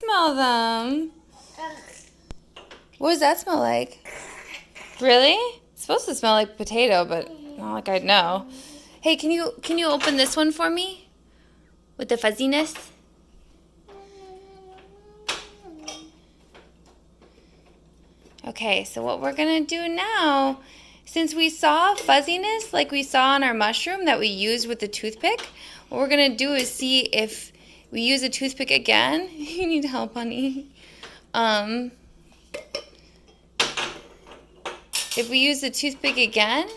Smell them. What does that smell like? Really? It's supposed to smell like potato, but not like I'd know. Hey, can you open this one for me? With the fuzziness? Okay, so what we're gonna do now, since we saw fuzziness like we saw on our mushroom that we used with the toothpick, what we're gonna do is see if we use a toothpick again. You need help, honey. If we use the toothpick again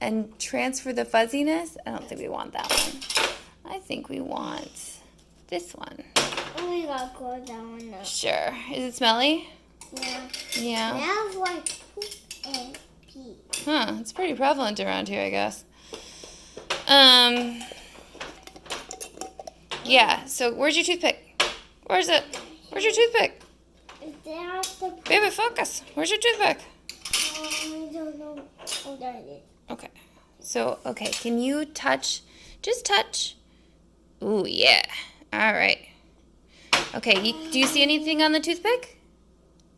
and transfer the fuzziness, I don't think we want that one. I think we want this one. Oh, we gotta close that one up. Sure. Is it smelly? Yeah. Yeah. It smells like poop and pee. Huh. It's pretty prevalent around here, I guess. Yeah. So where's your toothpick? Where's it? Where's your toothpick? Baby, focus. Where's your toothpick? I don't know. Oh, there it is. Okay. So, okay, can you touch? Just touch. Ooh, yeah. All right. Okay, do you see anything on the toothpick?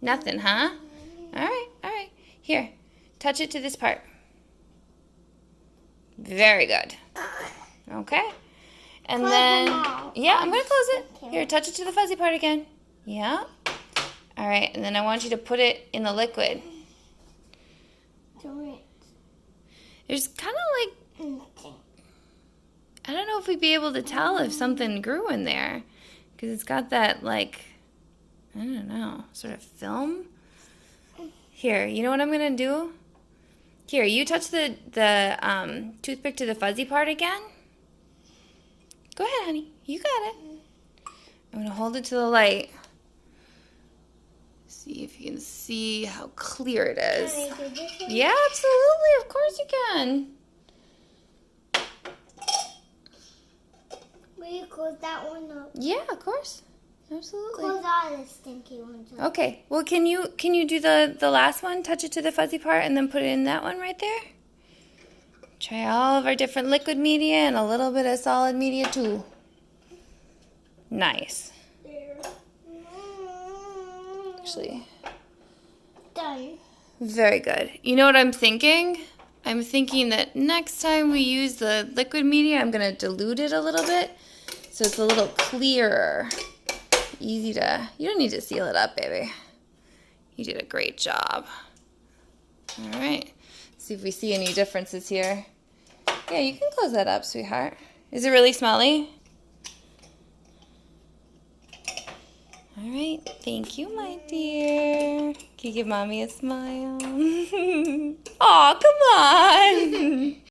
Nothing, huh? All right. Here, touch it to this part. Very good. Okay. And then, yeah, I'm going to close it. Here, touch it to the fuzzy part again. Yeah. All right, and then I want you to put it in the liquid. There's kind of like, I don't know if we'd be able to tell if something grew in there. Because it's got that, like, I don't know, sort of film. Here, you know what I'm going to do? Here, you touch the toothpick to the fuzzy part again. Go ahead, honey. You got it. I'm going to hold it to the light. See if you can see how clear it is. Yeah, absolutely. Of course you can. Will you close that one up? Yeah, of course. Absolutely. Close all the stinky ones up. Okay. Well, can you do the last one? Touch it to the fuzzy part and then put it in that one right there. Try all of our different liquid media and a little bit of solid media too. Nice. Actually. Done. Very good. You know what I'm thinking? I'm thinking that next time we use the liquid media, I'm going to dilute it a little bit so it's a little clearer. Easy to, you don't need to seal it up, baby. You did a great job. All right. See if we see any differences here. Yeah, you can close that up, sweetheart. Is it really smelly? All right, thank you, my dear. Can you give mommy a smile? Aw, come on.